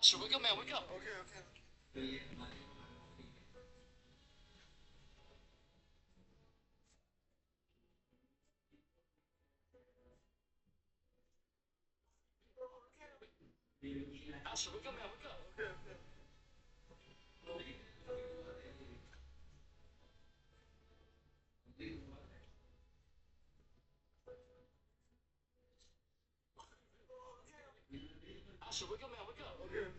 Should wake up, man. Wake up. Okay, okay. Should wake up, man. Wake up. Okay, okay. Should wake up, man. Wake up. Okay, okay.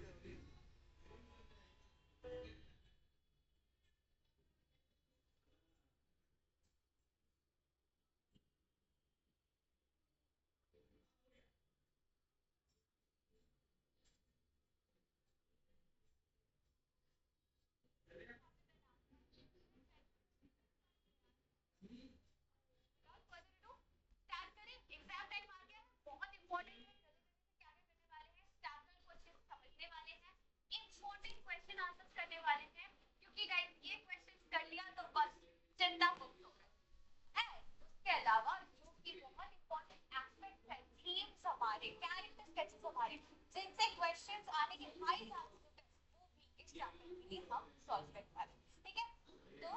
Start करें। Exam time आ गया है, बहुत important है। जल्दी जल्दी से क्या करने वाले हैं, स्टार्ट कर क्वेश्चन समझने वाले हैं, इंपॉर्टेंट क्वेश्चन आंसर करने वाले हैं, क्योंकि गाइस ये क्वेश्चन कर लिया तो बस चिंता मुक्त हो गए है। उसके अलावा जो कि बहुत इंपॉर्टेंट एस्पेक्ट है, थीम्स हमारे, कैरेक्टर स्केचेस हमारे, जिनसे क्वेश्चंस आने के हाई चांसेस है, वो भी इस चैप्टर के लिए हम सॉल्व करने वाले हैं। ठीक है, तो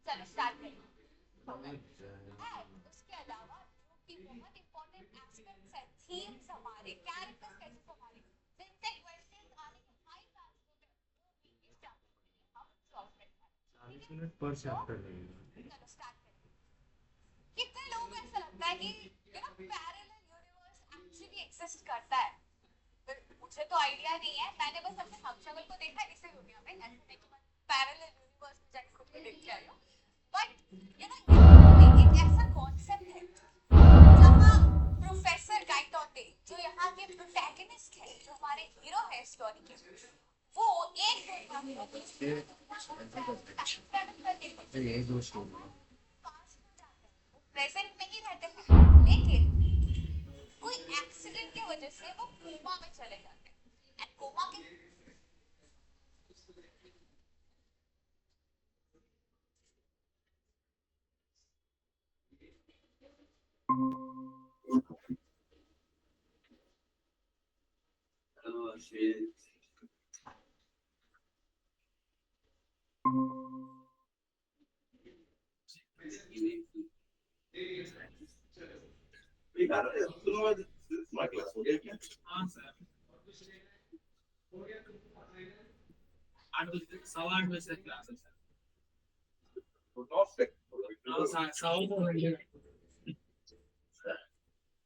चलो स्टार्ट करें। है उसके अलावा जो कि बहुत इंपॉर्टेंट एस्पेक्ट्स है, थीम्स हमारे, कैरेक्टर स्केचेस हमारे, जिनसे क्वेश्चंस आने के हाई चांसेस होते हैं, वो भी इस चैप्टर के लिए हम सॉल्व करने वाले हैं। 40 मिनट पर चैप्टर लगेगा। चलो स्टार्ट करें। कितने लोगों को ऐसा लगता है कि पैरेलल यूनिवर्स एक्चुअली एग्जिस्ट करता है? मुझे तो आइडिया नहीं है, मैंने बस अपने हमशक्ल को देखा है इसी दुनिया में, ऐसे नहीं कि मैं पैरेलल यूनिवर्स में जाके खुद को देख के आई हूँ। बट यहाँ पे एक ऐसा कॉन्सेप्ट है जहाँ प्रोफेसर गाइटोटे, जो यहाँ के प्रोटैगनिस्ट है, जो हमारे हीरो है स्टोरी के, वो एक दुनिया में प्रेजेंट में ही रहते हैं, लेकिन कोई एक्सीडेंट की वजह से वो कोमा में चले जाते हैं। एंड कोमा के Oh shit. My class हो गया क्या? हाँ सर। 8 बजे, 8:15 से क्लास है सर। तो 9 को होंगे।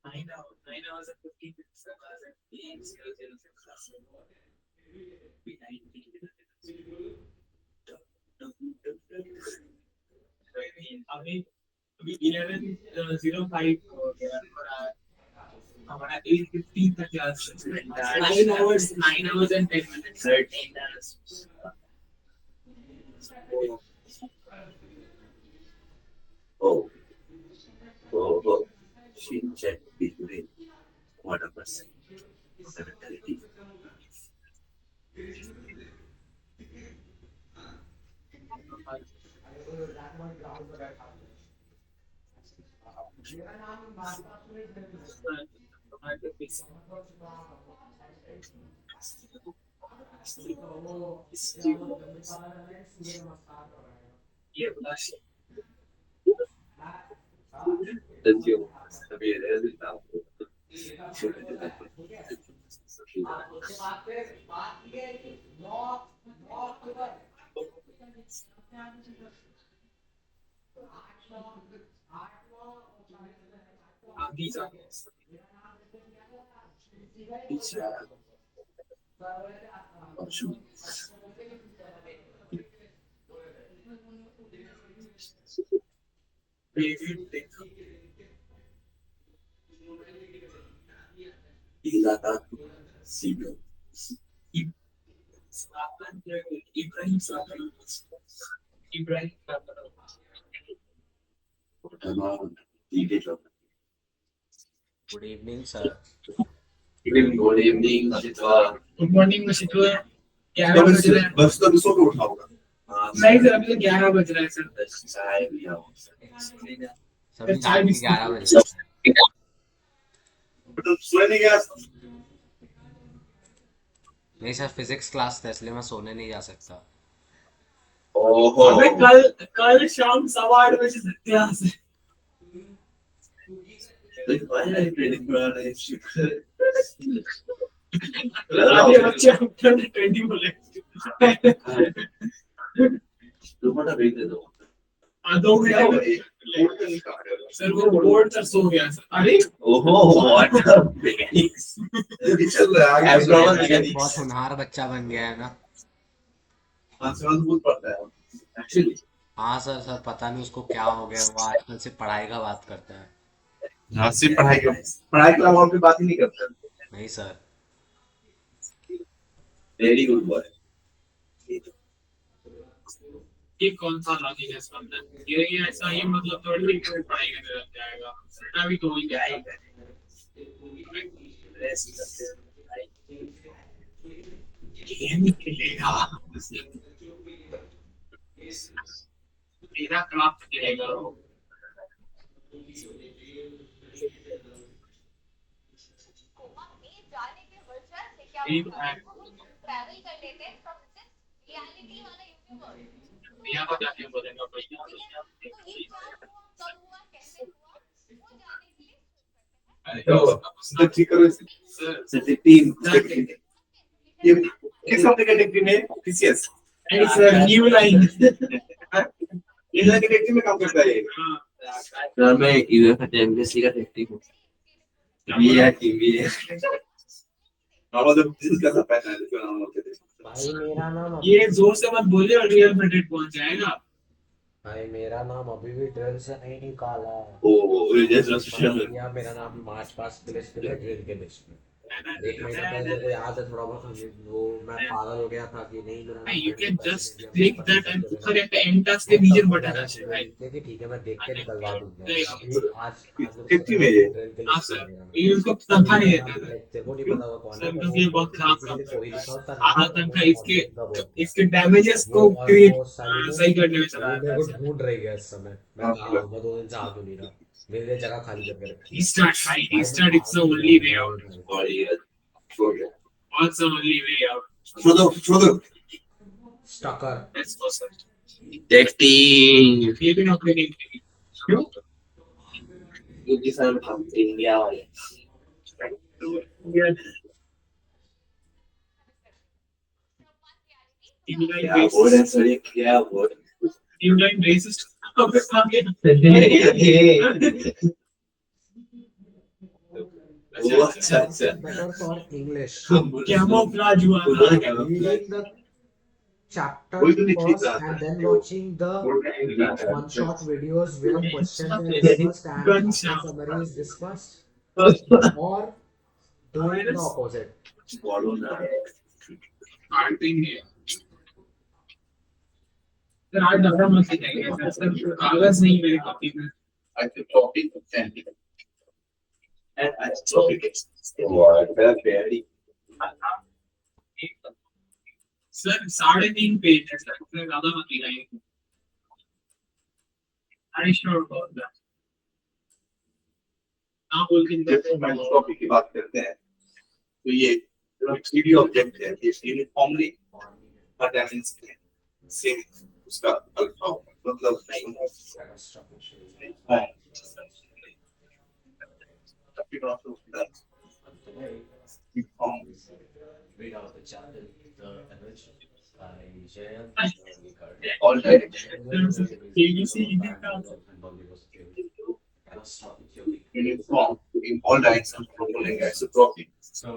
9 hours and 15 minutes का क्लास है। 8:00 से क्लास है। अभी 11:05 हो गया और हमारा 8:15 का क्लास है। 9 hours and 10 minutes. 13 hours. Oh, oh. She checked between what a person. Mentality. ये अभी these are Ibrahim Ibrahim good evening sir. Good evening अजितवा। गुड मॉर्निंग मशीतुआ। 11 बज रहे हैं। बस तो सो के उठा होगा। नहीं सर, अभी तो 11 बज रहे हैं सर। चाय लिया सभी चाय रात के बिस्किट। 11 बजे। तो सोने नहीं गया। नहीं सर, फिजिक्स क्लास था इसलिए मैं सोने नहीं जा सकता। ओहो अबे कल कल शाम 8:15 बजे इतिहास है। आधे बच्चे आफ्टर 20 बोले। तुम्हारा भेज दे दो। 2 घंटे में सर वो बोर्ड सर सो गया सर। अरे ओहो व्हाट मैकेनिक्स चल रहा है आगे बहुत मैकेनिक्स होनहार बच्चा बन गया है ना। आसमान बहुत पड़ता है एक्चुअली। हाँ सर, सर पता नहीं उसको क्या हो गया, वो आजकल से पढ़ाई का बात करता है। हाँ सिर्फ पढ़ाई के अलावा और कोई बात ही नहीं करता। नहीं सर। Very good boy. ये कौन सा लॉजिक है इसका अंदर? ये ऐसा ये मतलब थोड़ी कि पढ़ाई करने लग जाएगा। अभी तो ही क्या है। गेम खेलेगा। मेरा क्राफ्ट खेलेगा। कोमा में जाने के वजह से क्या ये होता है। है ट्रैवल कर लेते हैं फ्रॉम दिस रियलिटी वाला यूनिवर्स। यहाँ पर जाके बोलेगा कोई ठीक है, तो ये क्या हुआ, कब हुआ, कैसे हुआ, वो जानने के लिए switch करते हैं। तो ठीक करो सर टीम ये किस हफ्ते का टेक्निक है PCS it's a new line. ये लगे टेक्निक में काम करता है। सर मैं यूएफए एमबीसी का टेक्निक हूँ। ये है टीम ये नॉर्मल तो बिजनेस का सब पैसा है जो नाम होते थे। भाई मेरा नाम ये जोर से मत बोलिए और रियल मैड्रिड पहुंच जाएगा। भाई मेरा नाम अभी भी ड्रिल से नहीं निकाला। ओ रजिस्ट्रेशन या मेरा नाम मार्च पास के लिस्ट में, ड्रिल के लिस्ट में। 1 महीना पहले मेरे को याद है थोड़ा बहुत, वो मैं पागल हो गया था कि नहीं मेरा नाम You can ड्रिल से just पहले click that and फिर एक end task के नीचे बटन आ जाएगा। देखिए ठीक है, मैं देख के निकलवा दूंगा। नहीं। आज कितनी में ये? ड्रिल के हाँ लिस्ट सर, में मेरा नाम। ये उसको तनख्वाह नहीं देता था। तेरे को नहीं पता होगा कौन है, सर पर क्योंकि ये वो बहुत खराब काम कोई लिखा होता है। आधा तनख्वाह इसके वो इसके डैमेजेस को और क्रिएट वो साली सही करने में वो चला मेरे को जाता है। ढूंढ रही है इस समय। मैं कहा मैं 2 दिन से आ क्यों नहीं रहा, मेरे लिए जगह खाली करके रखी है। Restart, right? भाई Restart, मैं it's the पागल only हो way गया out. भाई। और ये छोड़ दो What's the only way out? छोड़ दो स्टकर Let's go, sir. टेक्टिंग ये भी नौकरी नहीं मिलेगी। क्यों? क्योंकि सर हम इंडिया वाले क्या बोल रहे हैं सर ये क्या बोल Inline racist. अब इसका आगे। ओ अच्छा better for English. Camouflage हुआ था। Reading the chapter वही तो नहीं ठीक first रहा and then watching the one shot videos where questions are discussed and Gunshot. after summary is discussed, or doing the opposite. बोलो ना Acting है। सर आज डबरा मत लीजिएगा सर, कागज नहीं मेरे कॉपी में। I think topic and I topic what very sir 3.5 page है सर, उससे ज्यादा मत लिखाइए। Are you sure about that? हाँ बोल के जैसे मैं टॉपिक की बात करते हैं तो ये थ्री ऑब्जेक्ट है ये यूनिफॉर्मली अटेंडेंस सेम उसका अल्फा मतलब है Read out the chapter, the image by Jayant All uniform in all directions proposing isotropy So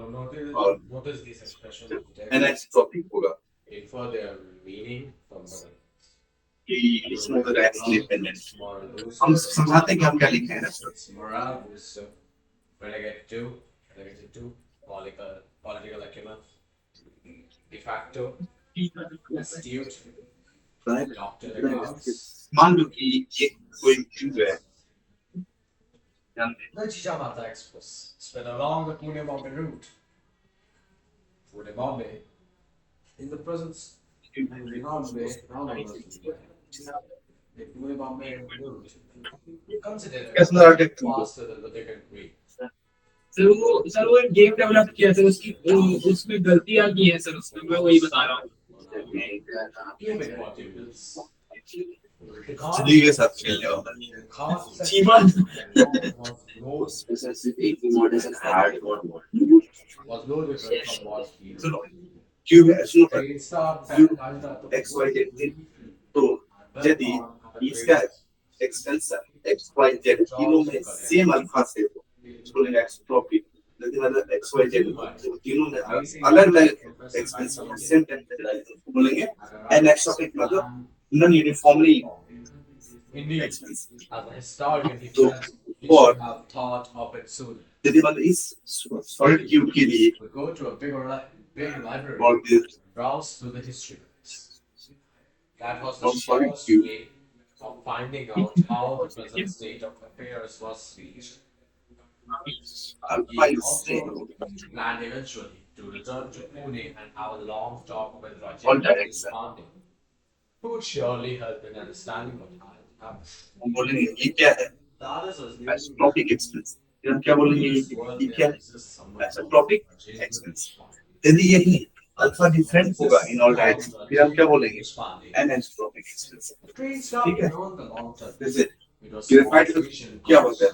what is this expression? and isotropy होगा Infer their meaning from the कि इसमें तो directly dependent moral boost. हम समझाते हैं कि हम क्या लिख रहे हैं Morale booster. Relegate to political acumen. De facto, astute, doctor accounts. मान लो कि ये कोई चीज है The Chichamata Express sped along the Pune-Bombay route. Pune-Bombay, in the presence of Bombay, the Pune-Bombay route, considered Yes, no, I get to. faster than the ticket we. Sir वो game develop किया sir उसकी उसमें गलतियां की हैं sir उसमें मैं वही बता रहा हूँ चिली के साथ खेलने वाला चीमा सुनो क्यूब है सुनो क्यूब एक्स वाई जेड तो यदि इसका एक्सटेंशन एक्स वाई जेड तीनों में सेम अल्फा से हो बोलेंगे एक्सट्रोपी यदि मतलब एक्स वाई जेड तीनों में अलग अलग एक्सटेंशन सेम टेम्परेचर बोलेंगे एन एक्सट्रोपिक मतलब non uniformly As a historian, he तो says we और should have thought of it sooner. यदि मतलब इस सॉलिड क्यूब के लिए We go to a big library, और this browse through the history books. That was the From solid surest cube. way of finding out how the present state of affairs was reached. alpha He is also same planned eventually to return to Pune and have a long talk with All Rajendra direction. Pandey, who would surely help in understanding what had happened. हम बोलेंगे ये क्या है The others was एस्ट्रोपिक expense फिर हम क्या बोलेंगे ये क्या है एस्ट्रोपिक एक्सपेंस यदि यही अल्फा डिफरेंट होगा इन ऑल डायरेक्शन फिर हम क्या बोलेंगे एन एस्ट्रोपिक एक्सपेंस ठीक है जैसे ग्रेफाइट क्या होता है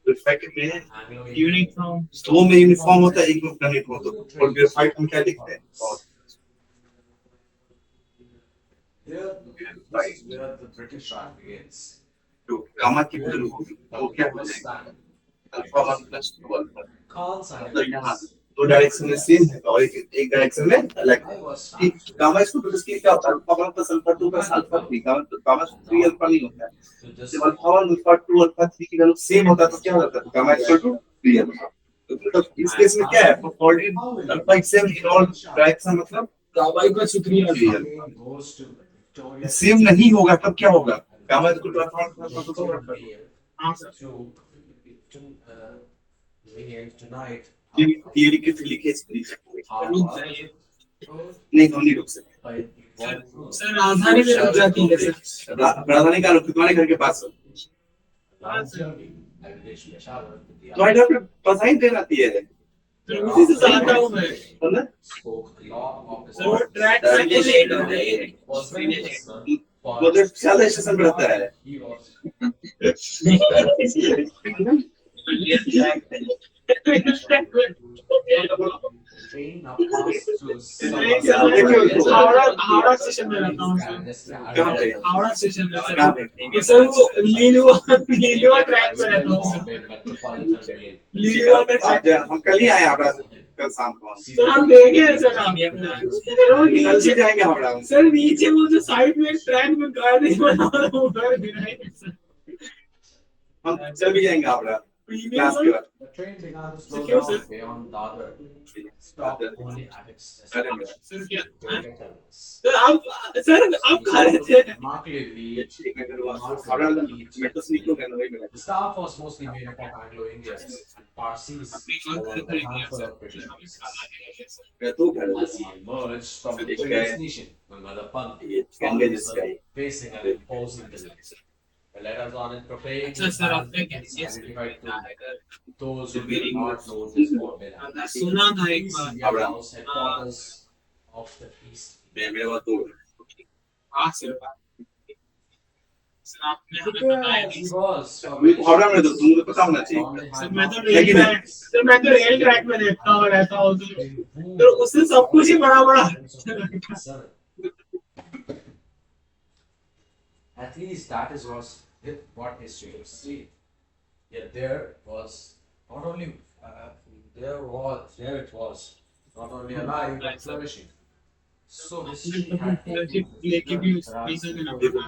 ग्रेफाइट में यूनिफॉर्म दो में यूनिफॉर्म होता है एक में नॉन यूनिफॉर्म होता है और ग्रेफाइट में क्या लिखते हैं और This is where the British Raj begins. जो गामा की वैल्यू होगी वो क्या हो जाएगा अल्फा 1 प्लस 2 अल्फा Khan's तो यहाँ दो डायरेक्शन में सेम है और एक डायरेक्शन में अलग है ठीक गामा स्क्वायर प्लस के क्या होता है alpha 1 plus alpha 2 plus alpha 3 gamma 3 alpha नहीं होता है जब अल्फा 1 अल्फा 2 अल्फा 3 की वैल्यू सेम होता है तो क्या होता है गामा इक्वल टू 3 अल्फा तो इस केस में क्या है already alpha is same in all direction मतलब गामा का शुक्रिया goes to Victoria सेम नहीं होगा तब क्या होगा gamma equal to alpha plus हाँ सर to begin tonight. ये थियरी के लिखे नहीं हम नहीं रुक सकते सर राजधानी में रुक जाती है सर राजधानी का रुक तुम्हारे घर के पास तुम्हारे घर पे पसाई देना आती है से जानता हूँ मैं है ना सर वो ट्रैक से लेट हो गई वो तो ज्यादा स्टेशन पे रहता है हावड़ा स्टेशन में रहता हूँ कहाँ पे हावड़ा स्टेशन में कहाँ पे ये सर वो लीलुआ ट्रैक पे रहता हूँ लीलुआ का आज हम कल ही आए हावड़ा से कल शाम को सर हम देखे हैं सर हम सर वो कल से नीचे जाएंगे हावड़ा सर नीचे वो जो साइड में ट्रैक में गाड़ी बना रहा हूँ उधर गिराएंगे सर हम चल भी जाएंगे हावड़ा क्लास के बाद The train began to slow Secure, down sir. beyond Dadar. Stopped only at its अरे destination. सर क्या सर आप खा रहे थे Remarkably, हावड़ा मेट्रो से निकलो मैंने वही मिला the staff was mostly made up of Anglo-Indians and Parsis, along with a handful of Britishers. मैं तो घर As he emerged from the train station, Gangadapant ये found गंगे जिसका himself facing an imposing building. The letters on it proclaimed अच्छा sir आपने कैसे identified to those who did not know this formula. सुना था एक बार India House headquarters of the East. मेरे बात तो हाँ सर सर आपने हमें बताया He नहीं was हावड़ा में तो तुमको पता होना चाहिए सर मैं तो रेल ट्रैक सर मैं तो रेल ट्रैक में देखता हूँ रहता हूँ तो उससे सब कुछ ही बड़ा बड़ा At least that is what history would see. Yet there was not only there it was not only alive but flourishing. So history had taken लेके भी उस रीजन में देखो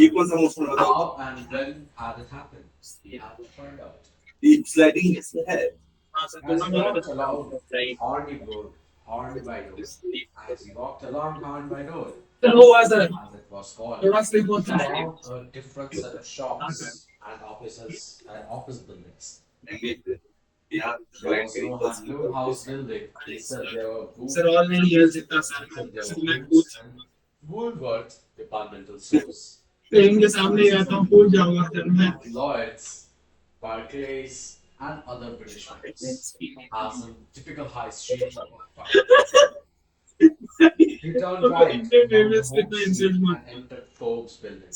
ये कौन सा मौसम बताओ how and when had it happened? We have to find out. ये स्लाइडिंग इसमें है हाँ सर As तो he मैं walked along Horny Road, Hornby Road, as he walked along Hornby Road, sir वो हुआ sir as it was called, थोड़ा slip होता है found a different set of shops and offices and office buildings. यहाँ client So had Blue House building, he said there were booths, sir already health इतना there sir were मैं booths and Woolworth departmental stores, train के सामने ही रहता हूँ भूल जाऊंगा sir मैं Lloyd's, Barclays, and other British banks as a typical high street. He turned right Indian down Railways Home कितना Street incident and entered Forbes building.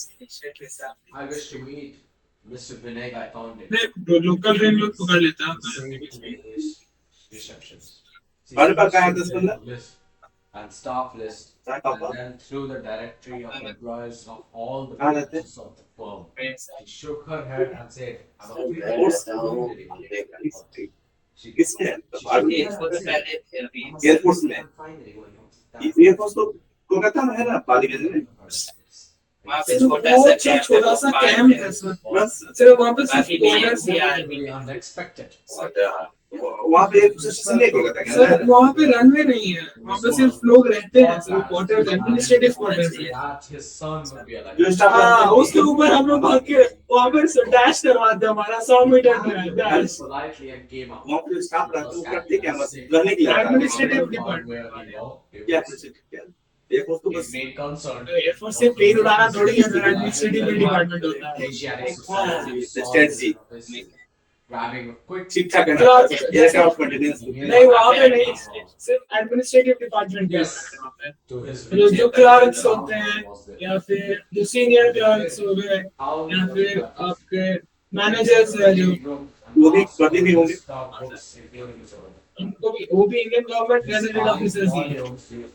I wish to meet Mr. Vinay Gaitonde. नहीं local train लोग पकड़ लेता Receptions. और पर कहाँ है 10-15? List and staff list, हाँ, and पापा। then through the directory of employees of all the कहाँ रहते? branches of the firm. She shook her head and said, "I'm a free Force lady." किसने? आर्मी एयरफोर्स में She air force तो कोलकाता में है ना पालीगंज में वहाँ पे छोटा सा कैंप है सर बस सिर्फ वहाँ पे सिर्फ बाकी orders नहीं हैं। really unexpected. वहाँ पे एक स्टेशन नहीं कोलकाता के सर अंदर वहाँ पे रनवे नहीं है वहाँ पे सिर्फ लोग रहते हैं सिर्फ क्वार्टर्स एडमिनिस्ट्रेटिव क्वार्टर्स है That his son would be alive. जो स्टाफ हाँ उसके ऊपर हम लोग भाग के वहाँ पे डैश करवाते हैं हमारा 100 मीटर में dash Politely and came out. वहाँ पे स्टाफ रहता है वो करते क्या बस रहने के लिए आता है। Administrative Where department. we know it क्या was क्या एयरफोर्स तो his बस main concern. एयरफोर्स से प्लेन उड़ाना थोड़ी है सर एडमिनिस्ट्रेटिव डिपार्टमेंट होता है Asiatic हाँ। society. Strategy. Grabbing a quick ठीक ठाक है ना एयरक्राफ्ट मेंटेनेंस नहीं वहाँ पे नहीं सिर्फ एडमिनिस्ट्रेटिव डिपार्टमेंट है to his जो क्लर्क्स होते हैं या फिर जो सीनियर क्लर्क्स हो गए या फिर आपके मैनेजर्स है जो वो भी करते भी होंगे उनको भी वो भी इंडियन गवर्नमेंट गेजेटेड ऑफिसर्स ही हैं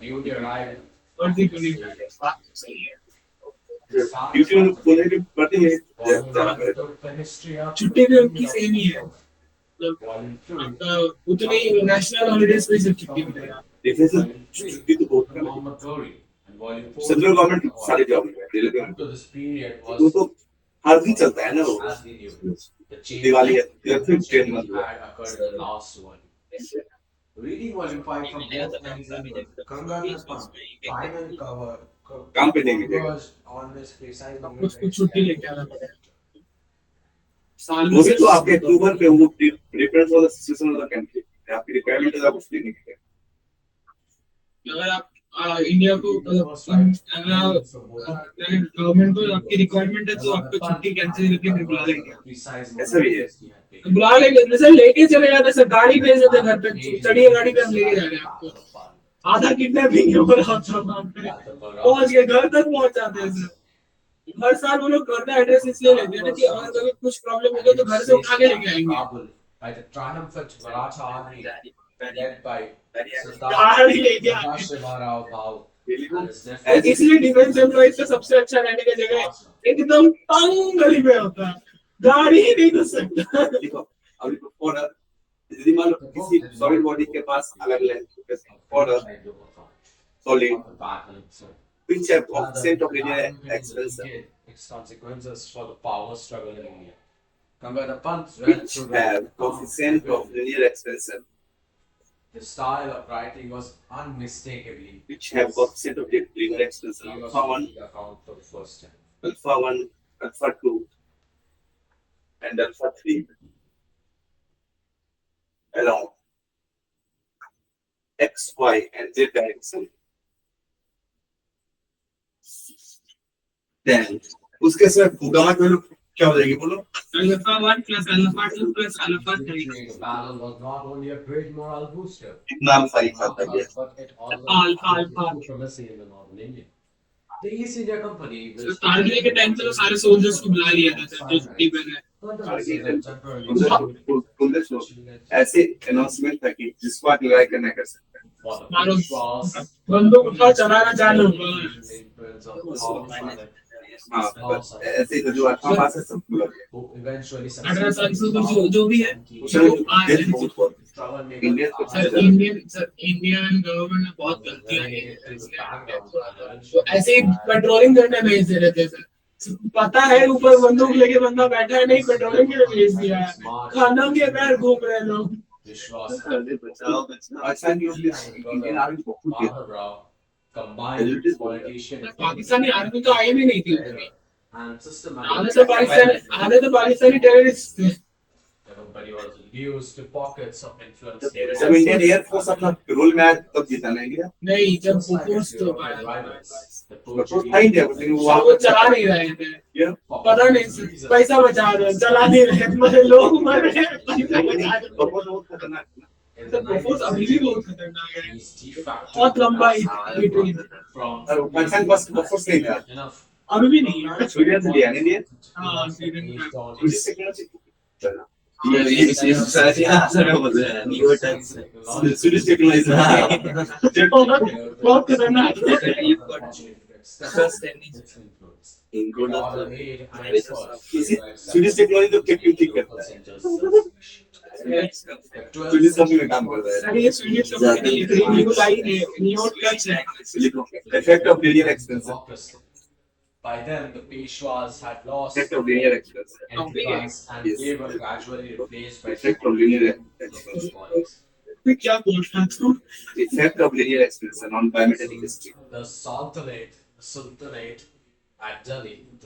Duty arrived. और दी पुलिस ड्यूटी में बोले भी करते हैं The history of छुट्टी भी उनकी सेम ही है मतलब आपका उतनी नेशनल हॉलीडेज पे सिर्फ छुट्टी मिलेगा डिफेंस छुट्टी तो बहुत कम है Muhammad Ghori and Volume 4. Central government सारे जॉब में रेलवे में To this period वो was तो हर दिन चलता है ना वो as we knew. The change Diwali है फिर ट्रेन had में occurred in the last one. Reading Volume 5 from both ends of the Kangar's final cover काम पे नहीं मिलेगा converged on this precise उसको छुट्टी लेके आना पड़ेगा साल में वो भी तो आपके अक्टूबर पे वो डिफरेंस वाला सिचुएशन वाला कंट्री आपकी रिक्वायरमेंट है आप उसके नहीं है अगर आप इंडिया को अगर गवर्नमेंट को आपकी रिक्वायरमेंट है तो आपको छुट्टी कैंसिल करके फिर बुला लेंगे ऐसा भी है बुला लेंगे जैसे लेके चले जाते सर गाड़ी भेज देते घर पे चढ़िए गाड़ी पे हम लेके जा रहे हैं आपको आधा किडनैपिंग हो रहा था वहाँ पे पहुंच गए घर तक पहुंच जाते हैं सर हर साल वो लोग घर का एड्रेस इसलिए लेते हैं ना कि अगर कभी कुछ प्रॉब्लम हो गई तो घर से उठा के लेके आएंगे Kabul by the triumphant Maratha army led by गाड़ी लेके आएंगे Sardar Shivarao Bhau and his As nephew. इसलिए डिफेंस एम्प्लॉइज का सबसे अच्छा रहने की जगह एकदम तंग गली में होता है गाड़ी ही नहीं घुस सकता देखो अभी फॉर यदि मान लो किसी सॉलिड बॉडी के पास अलग length for solid which have percent of India expensive Its consequences for the power struggle in India. Ganga the Panth went which through the have coefficient of linear expansion His style of writing was unmistakably which have coefficient of linear expansion alpha 1 account for the first time. alpha 1 alpha 2 and alpha 3 along x y and z direction then उसके साथ gamma में क्या हो जाएगी बोलो alpha 1 plus alpha 2 plus alpha 3 The battle was not only a great morale booster, कितना alpha लिखा था ये but it also Alpha. supremacy in the northern India. The East India Company, तो कारगिल के टाइम पे तो सारे सोल्जर्स को बुला लिया था सर जो छुट्टी पे गए ऐसे अनाउंसमेंट था कि जिसको आप लड़ाई करना कर सकते हैं मारो बंदूक उठा चलाना चालू हाँ बस ऐसे ही तो जो आपका पास है सब लोग who eventually 18 साल से ऊपर जो भी है इंडियन सर इंडियन गवर्नमेंट ने बहुत गलतियां की तो ऐसे ही पेट्रोलिंग करने भेज दे रहे थे सर पता है ऊपर बंदूक लेके बंदा बैठा है नहीं पेट्रोलिंग के लिए भेज दिया है खाना के पैर घूम रहे हैं लोग अच्छा नहीं इंडियन आर्मी बहुत कुछ combined politician पाकिस्तानी आर्मी तो आई भी नहीं थी उतनी and आधे तो पाकिस्तानी टेररिस्ट थे Everybody was used to pockets of influence. जब इंडियन एयरफोर्स अपना रोल मैच तब जीता ना इंडिया नहीं जब Just like फोर्स its तो European पाया rivals, the फोर्स था इंडिया Portuguese लेकिन वहाँ वो चला नहीं रहे थे Yeah. पता नहीं पैसा बचा रहे चला नहीं रहे मरे लोग मर रहे पैसा बचा रहे बहुत बहुत खतरनाक था। in तो the फोर्स अभी भी बहुत खतरनाक है 90s, de facto बहुत लंबा हिट from और पाकिस्तान के पास फोर्स नहीं था enough अभी भी नहीं है स्वीडन से लिया नहीं दिया हाँ स्वीडन का based on स्वीडिश टेक्नोलॉजी चला स्वीडिश टेक्नोलॉजी बहुत खतरनाक इनको ना स्वीडिश टेक्नोलॉजी तो ठीक करता है स्वीडिश कंपनी में काम कर रहा है अरे ये स्वीडिश कंपनी लिख रही निकोलाई नियो टच है effect of linear expansion By then, the Peshwas had lost effect of linear expansion influence and Yes. they were gradually replaced by effect of linear local bodies. फिर क्या बोल रहा तू effect of linear expansion on biometric history The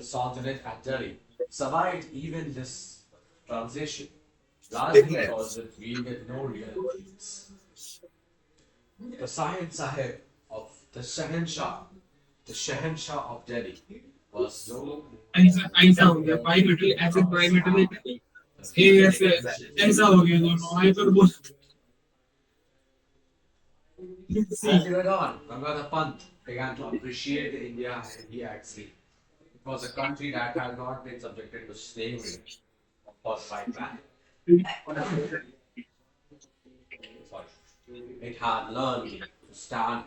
Sultanate at Delhi survived even this transition, largely because it wielded no real influence. The Sahib Sahib of the Shahanshah of Delhi, was no ऐसा हो गया biometric ऐसे biometric ये ऐसे ऐसा हो गया दोनों हाइपर बोल As he went on, Gangadhar Pant began to appreciate the India he had seen. It was a country that had not been subjected to slavery or fight back. It had learned to stand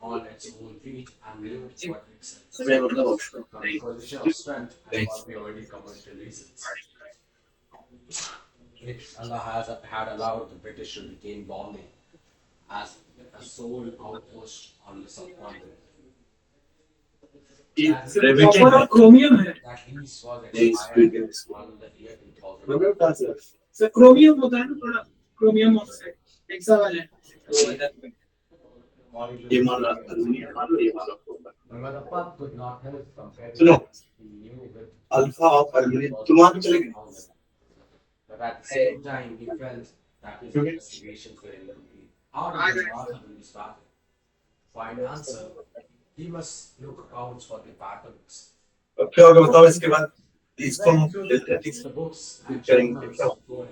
on its own feet and knew what makes sense. From a position of strength and for purely commercial reasons. Allah had allowed the British to retain Bombay as a sole outpost on the subcontinent. Proper chromium है That lease was expired on the year 2000. Sir chromium होता है ना थोड़ा chromium oxide एक सवाल है ये मान लो ये मान लो Gangadhar Pant could not help comparing सुनो he knew with alpha of aluminium तुम वहां पे चले गए but at the same time he felt that his investigations were incomplete. How did the author really start? To find an answer, he must look out for the patterns. अब क्या होगा बताओ इसके बाद इसको हम डेल्टाटिक्स The books and करेंगे journals क्या of Goel.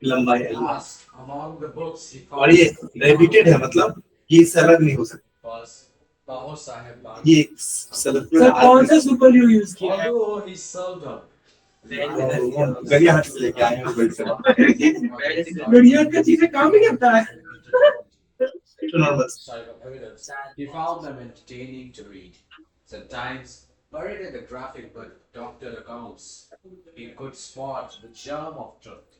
लंबाई है Last, among the books he और ये रिपीटेड है मतलब ये इससे अलग नहीं हो सकता was Baho Sahib Ban. ये सलफ सर कौन सा सुपर यू यूज किया है Although he served up, गरिया हाथ से लेके आए हैं वर्ल्ड से बढ़िया का चीजें काम नहीं करता है तो normal side of evidence, he found them entertaining to read. Sometimes, buried in the graphic but doctored accounts, he could spot the germ of truth.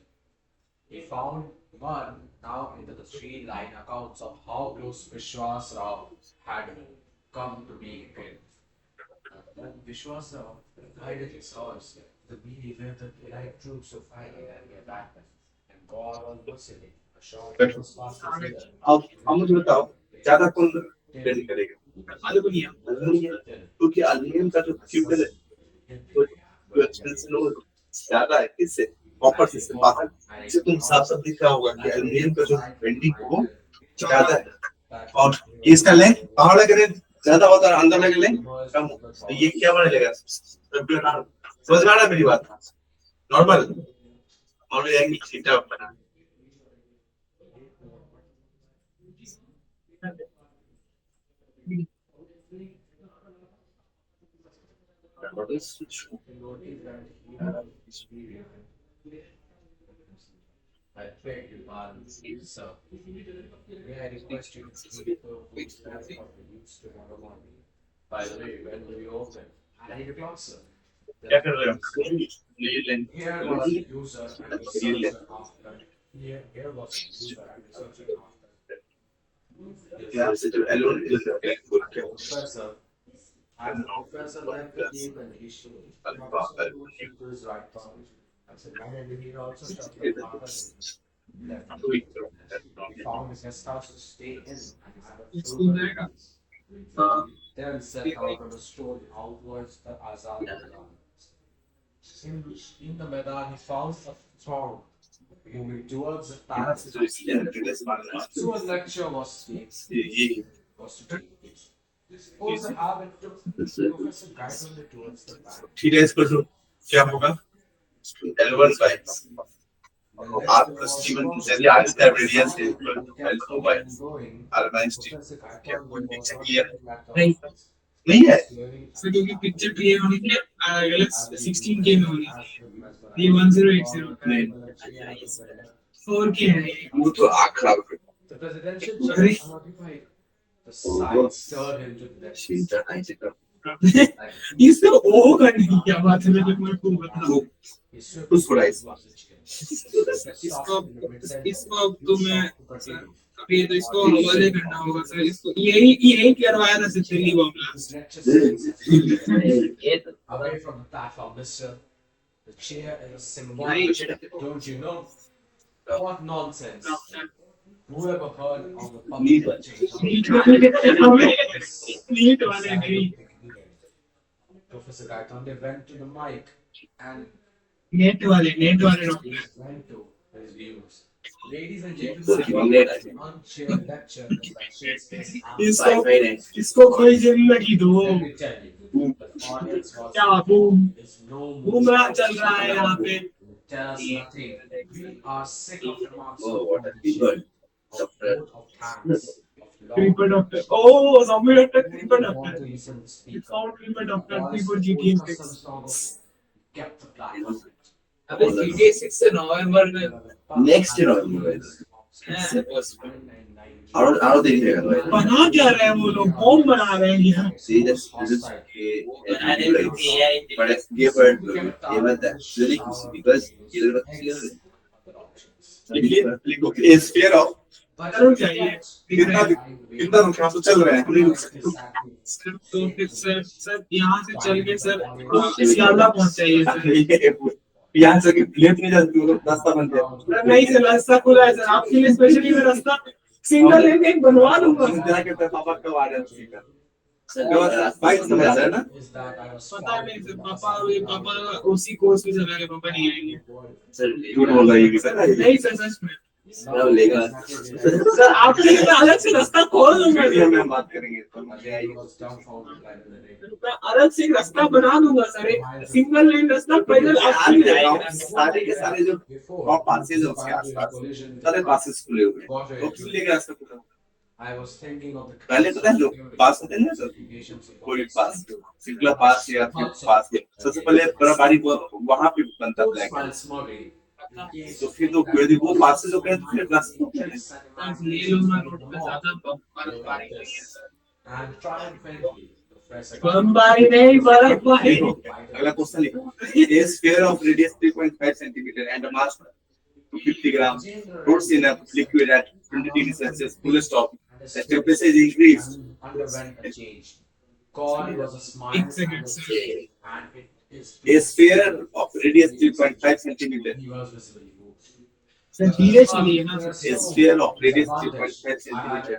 He found one now into the three-line accounts of how close Vishwas Rao had come to be killed. When Vishwas Rao guided his horse, the belief that the right troops of fighting and get back and God on Muslim, a short response अब मुझे बताओ ज्यादा कौन trend करेगा aluminium क्योंकि aluminium का जो fuel है वो एक्सपेंसिव लोग ज्यादा है किससे कॉपर से बाहर से तुम साफ साफ दिख रहा होगा कि एल्युमिनियम का जो बेंडिंग है वो ज्यादा है और इसका लेंथ बाहर लगे ज्यादा होता है अंदर लगे लेंथ कम तो ये क्या बनेगा समझ में आ रहा है मेरी बात नॉर्मल और एंगल थीटा बना what is I beg your pardon, sir. May I request you to keep the books as of the use tomorrow morning? By the way, when will you open? At 8 o'clock, sir. क्या कर रहे हो नील length Here was the user and researcher after. Here was the user and researcher after. यहाँ से जो aluminium Professor, and Professor left the team and he showed to his right thumb. I said, and he also stuck the father left. He found his guest house to stay in and had a full then set out on a stroll outwards the Azad Maidan. In the Maidan, he found a strong, moving towards the यहाँ target. से जो इसलिए रिलेस मारना So a lecture was ये to take place. This was a habit to Professor guided me towards the back. Theta equal to क्या होगा L1 by R plus T1 चलिए R का रेडियस है equal to L2 by R minus T क्या कोई picture clear नहीं है sir क्योंकि पिक्चर क्लियर होनी चाहिए अलग 16K में होनी चाहिए ये 1080 4K है वो तो आँख खराब कर The presidential judge modified the side stirred him to death. चिंता नहीं चिंता इससे ओ करने की क्या बात है मेरे को बता वो कुछ थोड़ा इसको अब तो मैं अभी तो इसको हवाले करना होगा सर इसको यही करवाया था सिर्फ Delhi bomb Away from the platform, mister. The chair is a symbol. Don't you know? What nonsense. Whoever heard of the public NEET वाले नहीं Professor Gaitonde went to the mic and NET वाले doctor went to his views. Ladies and gentlemen, unchair lecture by Shakespeare. इसको कोई जिंदगी दो Let me tell you, the audience was क्या boom is no Bumrah चल रहा है यहाँ पे tell us nothing. We are sick of remarks Oh, of what a people. of vote of thanks, of creeper love. Doctor oh zombie doctor creeper We want doctor to listen to speak. Found creeper doctor Wallace creeper old GTM custom song kept the platform. अबे GTA 6 से नवंबर में Next year only. I don't think they're going to बना क्या रहे हैं वो लोग bomb बना रहे हैं यहाँ see this is but I gave her even that really easy because is fear of जरूर चाहिए कितना नुकसान तो चल रहा है सर तो फिर सर यहाँ से चल के सर सियालदा पहुँच जाइए सर यहाँ से लेट नहीं जाती वो रास्ता बन गया नहीं सर रास्ता खुला है सर आपके लिए स्पेशली मैं रास्ता सिंगल लेन एक बनवा दूंगा इंदिरा के पापा कब आ रहे हैं उसका बाइक से मजा है ना Is that I was पता नहीं सर पापा उसी कोर्स में चला गए पापा नहीं आएंगे सर झूठ बोल रहा है ये सर नहीं सर सच में मैं लेगा सर आपके लिए मैं अलग से रास्ता खोल दूंगा ये सर हम बात करेंगे तो मजे आएगी was dumbfounded by the narrator. मैं अलग से एक रास्ता बना दूंगा सर एक सिंगल लेन रास्ता पैदल आपके लिए आएगा सारे के सारे जो Before टॉप पासेज है उसके आसपास सारे पासेज खुले हुए हैं तो इसलिए रास्ता खुला I was thinking of the पहले पता है लोग पास होते हैं ना सर कोई पास सिंगला पास या फिर पास सबसे पहले बराबरी वहां पे बनता था smugly. तो फिर तो यदि वो पास से जो करें तो फिर रास्ता ये लोग ना रोड पे ज्यादा बर्फबारी नहीं है सर And triumphantly, Professor बर्फबारी नहीं बर्फबारी अगला क्वेश्चन लिखो a sphere of radius 3.5 centimeter and a mass 250 grams floats in a liquid at 20 degrees Celsius full stop. The temperature is increased. underwent a change. God was a smile एक second sir and it is A sphere of radius 3.5 centimeter. he was visibly moved. Sir धीरे चलिए ना A sphere of radius 3.5 centimeter.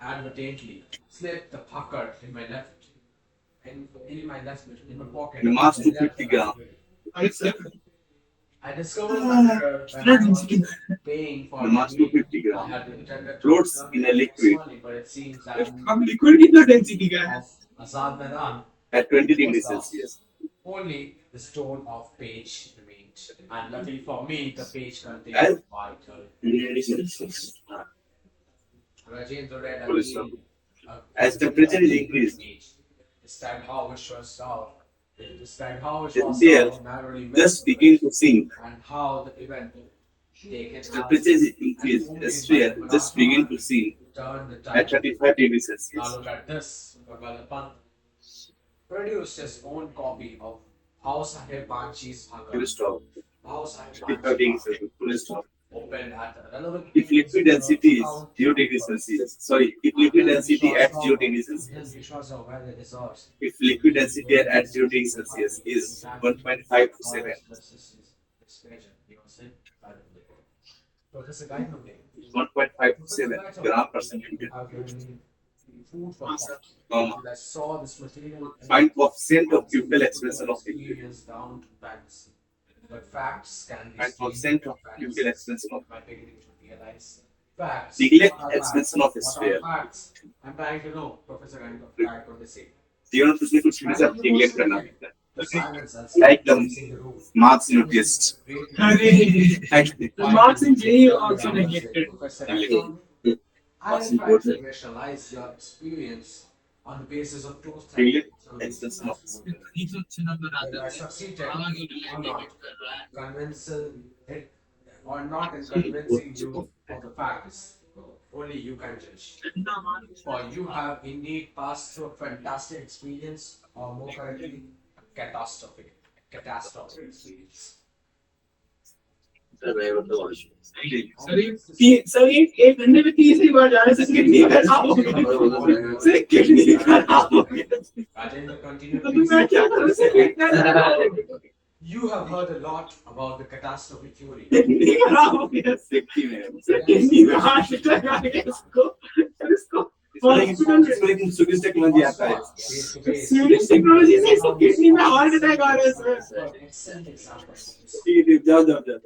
I advertently slipped the pucker in my left in my pocket. The mass 250 grams. अरे sir I discovered that paying for The mass 250 I grams. had intended to Floats in a liquid. but it seems that हम liquid कितना density का है of Azad Maidan, At 20 degrees Celsius. only the stone of page remained. And luckily for me, the page As- contained vital. 20 degrees Celsius. Rajendra read Full again, As temperature is increased, this time how it was out. This time how it the was air out, narrowly just missed, begin to sink. and how the event taken Temperature is increased. The sphere just begin to sink turn the at tide. 35 degrees Now Celsius. look at this. Bhagavath produced his own copy of How Sahib Banchi's Full Bhagat. stop. How Sahib 35 degrees Banchi Celsius. Full stop. opened at a relevant If liquid density is 0 degrees Celsius, sorry, if liquid density at 0 degrees Celsius, if liquid density at 0 degrees Celsius is 1.5 to 7, 1.5 to 7 gram per centimeter. I saw this material Find coefficient of pupil expansion of liquid. experience down to fantasy. but facts can be And seen consent of facts. legal extension of By beginning to realize facts. legal What are extension of facts? What sphere. are facts? I'm trying to know, Professor, kind of fact on the same. जीवन में उसने कुछ भी सब neglect करना पड़ता है. The silence as Like the facing the room. marks in your test. Arey, the marks in JEE also neglected. Professor, I What's am trying important? to rationalize your experience on the basis of two Legal things. extension of sphere. I succeeded or not, convincing it or not in convincing you of the facts. Only you can judge. Or you have indeed passed through a fantastic experience, or more correctly, a catastrophic experience. Sir ये एक घंटे में तीसरी बार जाने से kidney खराब हो गई सर किडनी खराब हो गई Rajendra, continue. तो मैं क्या करूं सर कितना खराब हो गई You have heard a lot about the catastrophic theory. Kidney खराब हो गया सर किडनी में हाथ लगा के इसको हॉस्पिटल में सुरेश टेक्नोलॉजी आता है. Face to face. Serious technology से इसको किडनी में हार्ट अटैक आ रहा है सर Excellent example. जाओ.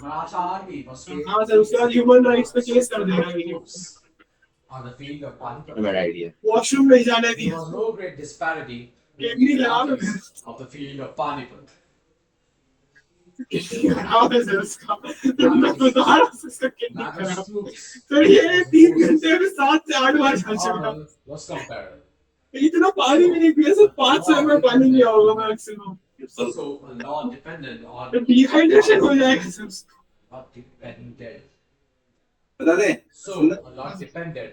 Maratha Army was faced हाँ सर उसके बाद ह्यूमन राइट्स पे केस कर देगा on the field of Panipat. Bad idea. Washroom में जाने There दिया was no great disparity kidney खराब है of the field of Panipat. Kidney खराब है सर उसका तो मैं बता रहा हूँ उसका किडनी Magnus खराब troops सर ये 3 घंटे में 7 से 8 बार चल चुका order was comparable. इतना पानी भी नहीं पिया सर 500 में पानी पिया होगा maximum So a law dependent on तो डिहाइड्रेशन हो जाएगा सर not dependent. बता दें. So a lot depended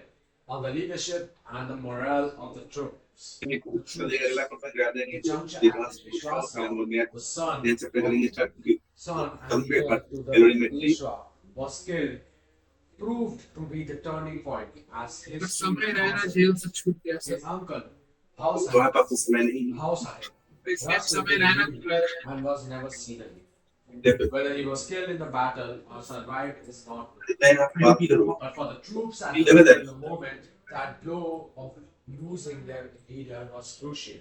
on the leadership and the morale of the troops. अगला क्वेश्चन करा देंगे. Juncture दिमाग and Vishwasa, हो गया. the son देन से पहले स्टार्ट की. and Compared heir to the elementary. Vishwa was killed, proved to be the turning point as his समय रहना जेल से छूट गया his सर uncle, House वहाँ पर कुछ समय नहीं. House समय रहना and was never seen again. देखो. Whether he was killed in the battle or survived is not known. मैं आप बात करूँ. But for the troops at Never that. the moment, that blow of losing their leader was crucial.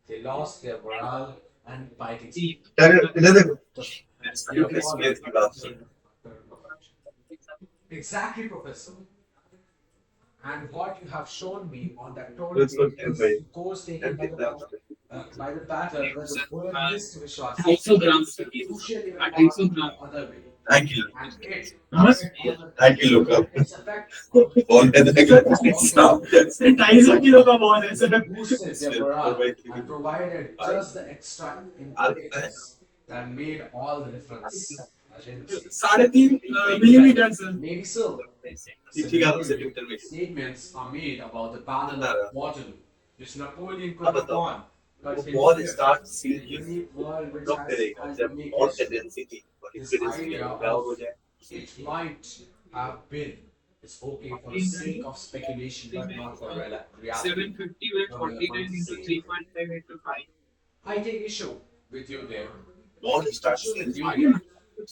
They lost their morale and fighting spirit. इधर देखो. The- experience की बात है. Exactly, Professor. And what you have shown me on that total Let's look at the- course taken by the battle where the bullet missed Vishwas. 250 gram Crucial even 250 gram other way. Thank you. And it Thank you, Luca. its effect All the stop. Sir 250 kilo का ball है sir boosted their morale and provided just the extra impetus that made all the difference. 3.5 millimetre sir Maybe so. ठीक है आप centimetre में. Statements are made about the Battle of Waterloo, which Napoleon could अब have बताओ. won, but his Ball fear, starts the seeing unique world which drop करेगा जब unique और history, tendency थी. और this एक्सपीरियंस idea डाउन हो of जाए. it might have been is okay for the sake of speculation, but not for reality. 750 with 49 into 3.5 into 5 I take issue with you there. Ball starts seeing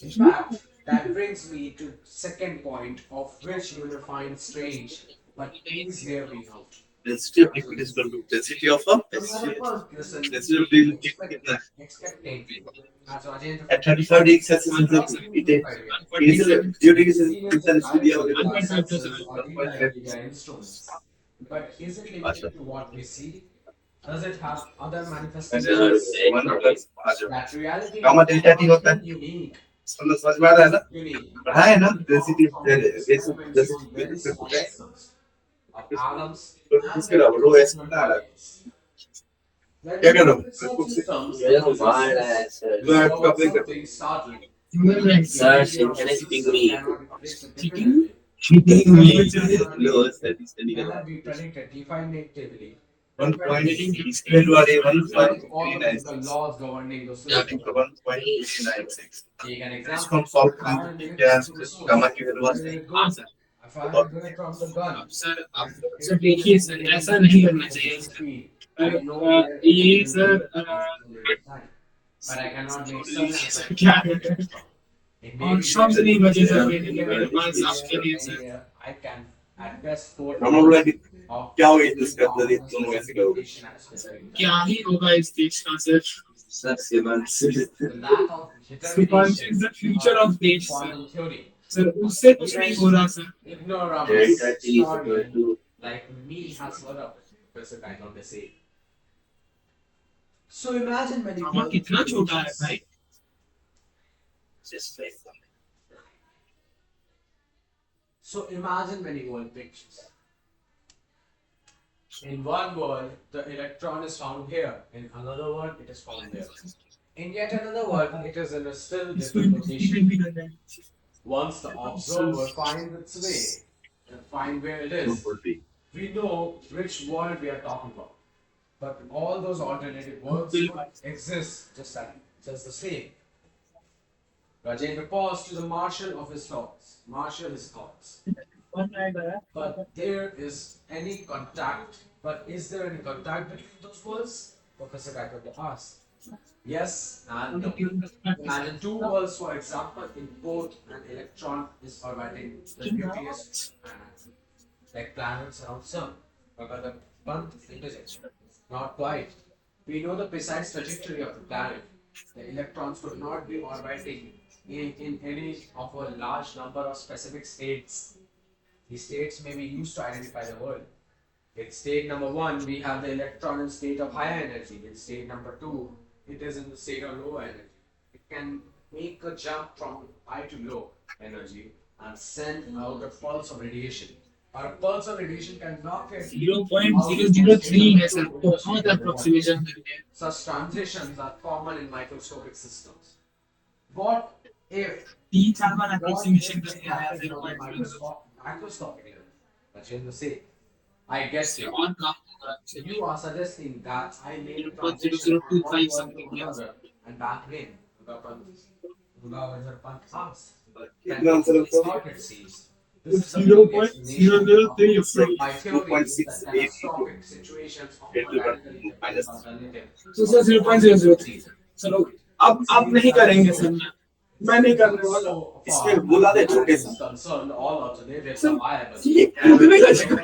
In fact, that brings me to second point of which you will find strange, but is there we note. density of liquid is equal to density of a density of liquid कितना है? Expecting as Rajendra At 35 degrees Celsius it is 0 degrees Celsius दिया होगा. But is it limited to what we see? Does it have other ऐसे manifestations? 1 plus आ जाओ. That reality Gamma delta T होता है. unique, समझ में आ रहा है ना? unique. पढ़ा है ना density Of atoms इसके अलावा रो एस कितना आ रहा है? क्या कर रहा हूँ? जो है आपका अप्लाई कर. Sir, can I speak to me? cheating low study Can that be predicted definitively? 1.6 वाले All of 1.39 the laws governing the या system. 1.96 Take an इसको example. हम सॉल्व करेंगे क्या गामा की वैल्यू There है. it goes. I fired a bullet from the gun. Sir sir देखिए sir ऐसा नहीं करना चाहिए ये sir But I cannot make certain. क्या है और शब्द नहीं बचे सर मेरे पास आपके लिए sir I can at best quote हम लोग of क्या होगा इस करते हैं दोनों ऐसे करोगे. क्या ही होगा इस देश का sir Sir, Sivan. The lack of Supanch is determination the future or of dates, sir. quantum theory. Sir, उससे कुछ नहीं हो रहा sir. Ignoramus Delta T is equal historian to like me has heard of it. Professor Gaiton they say. So imagine when you mama go कितना to छोटा है pictures. भाई. just like that. So imagine when you go in pictures. In one world, the electron is found here. In another world, it is found there. In yet another world, it is in a still इसको different location. भी करना है. Once the observer finds its way and find where it is, we know which world we are talking about. But all those alternative worlds exist just the same. Rajendra paused to the marshal of his thoughts. Marshal his thoughts. But there is any contact. But is there any contact between those worlds? Professor Gaitonde asked. Yes and no. Imagine two worlds, for example, in both an electron is orbiting the nucleus and like planets around sun. But the month intersects. Not quite. We know the precise trajectory of the planet. The electrons could not be orbiting in any of a large number of specific states. These states may be used to identify the world. In state number 1, we have the electron in state of higher energy. In state number 2, it is in the state of low energy. It can make a jump from high to low energy and send out a pulse of radiation. Our pulse of radiation can knock it. 0.003 है sir. बहुत approximation करके. Such transitions are common in microscopic systems. What if 3-4 bar approximation करके आया 0.0. microscopic level? Rajendra say, I guess you. और काम होगा. You are suggesting that I made a 0.0025 transition from one world something, to yes. another and back when Gulawazar Pant asked. कितना answer It's होगा? not, it seems. This is a 0.003. My theory is that 2.68 catastrophic situations of Into the radically minus. alternative. तो sir 0.003. चलो अब नहीं करेंगे sir. मैं नहीं करने वाला. इसमें बुला दे छोटे से. Concerned, all alternatives Sir, are viable. ये करने का जगह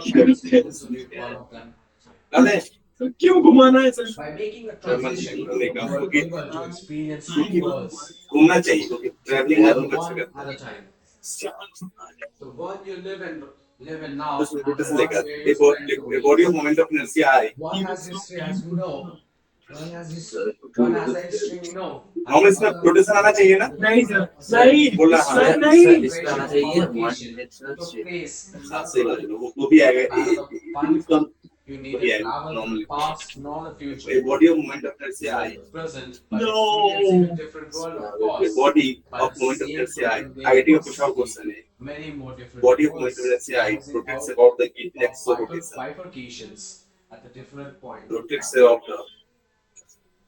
All of them. अरे तो क्यों घुमाना है सर? By making a मैं transition, you लेगा are क्योंकि able to experience क्योंकि two worlds घूमना चाहिए क्योंकि ट्रैवलिंग आदमी कर one सकता at a time. The one you live in now, है. उसमें and the रोटेशन one लेगा. where you spend the week. Body of moment of inertia है. One has history, as we know. One has a history we know. हम इसमें rotation आना चाहिए ना. नहीं सर. नहीं. बोला सर नहीं. इसमें आना चाहिए. Took place in हाँ the सही बात है. वो भी आएगा. Panipat. You need to Yeah, travel normally. the past, not the ये future. Body of moment of inertia है. Present, but No. experiencing a different world, of ये course. Body of moment of inertia है. IIT का पूछा हुआ question है. Many more different Body of worlds, molecular inertia causing rotates out about the next of rotation. bifurcations at the different points. Rotates about the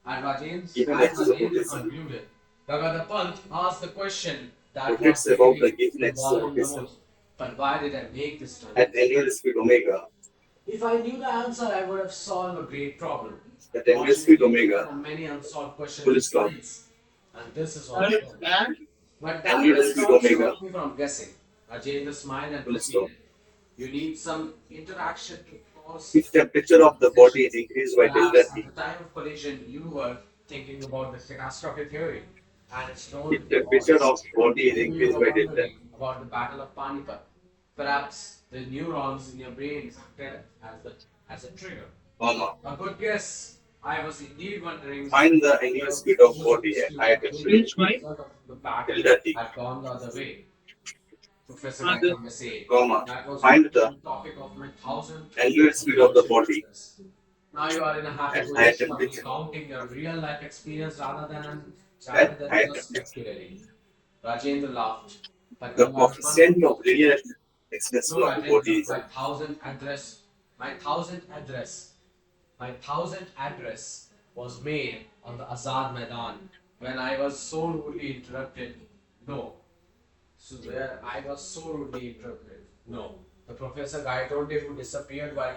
And Rajendra Given as next Rajendra rotation. concluded, Gagada Pant asked the question that Rotates was about the really given next involving the rotation. most. But why did I make this turn? at angular speed omega. If I knew the answer, I would have solved a great problem. At angular speed omega. From many unsolved questions. Full stop. And this is all. And But that Angular does speed not omega. stop me from guessing. Rajendra smiled and Full stop. proceeded. You need some interaction to cause. If temperature of the body is increased by delta Perhaps T, at the time of collision, you were thinking about the catastrophic theory, and it's known. if temperature of body is increased by delta T, About the Battle of Panipat. Perhaps the neurons in your brain acted as a trigger. or not. A good guess. I was indeed wondering. Find the angular speed of body at higher temperature. Which way? The battle Delta T. had gone the other way. Professor Other- Gaitonde said. Comma. That was Find the topic of my 1,000 angular speed of the body. Now you are in a happy At higher position of temperature. recounting your real life experience rather than At higher just temperature. speculating. Rajendra laughed. But The Ganga Pant- coefficient of linear extension No, of the body is my thousandth address was made on the Azad Maidan when I was so rudely interrupted. No. So where I was so rudely interrupted. No. The Professor Gaitonde who disappeared while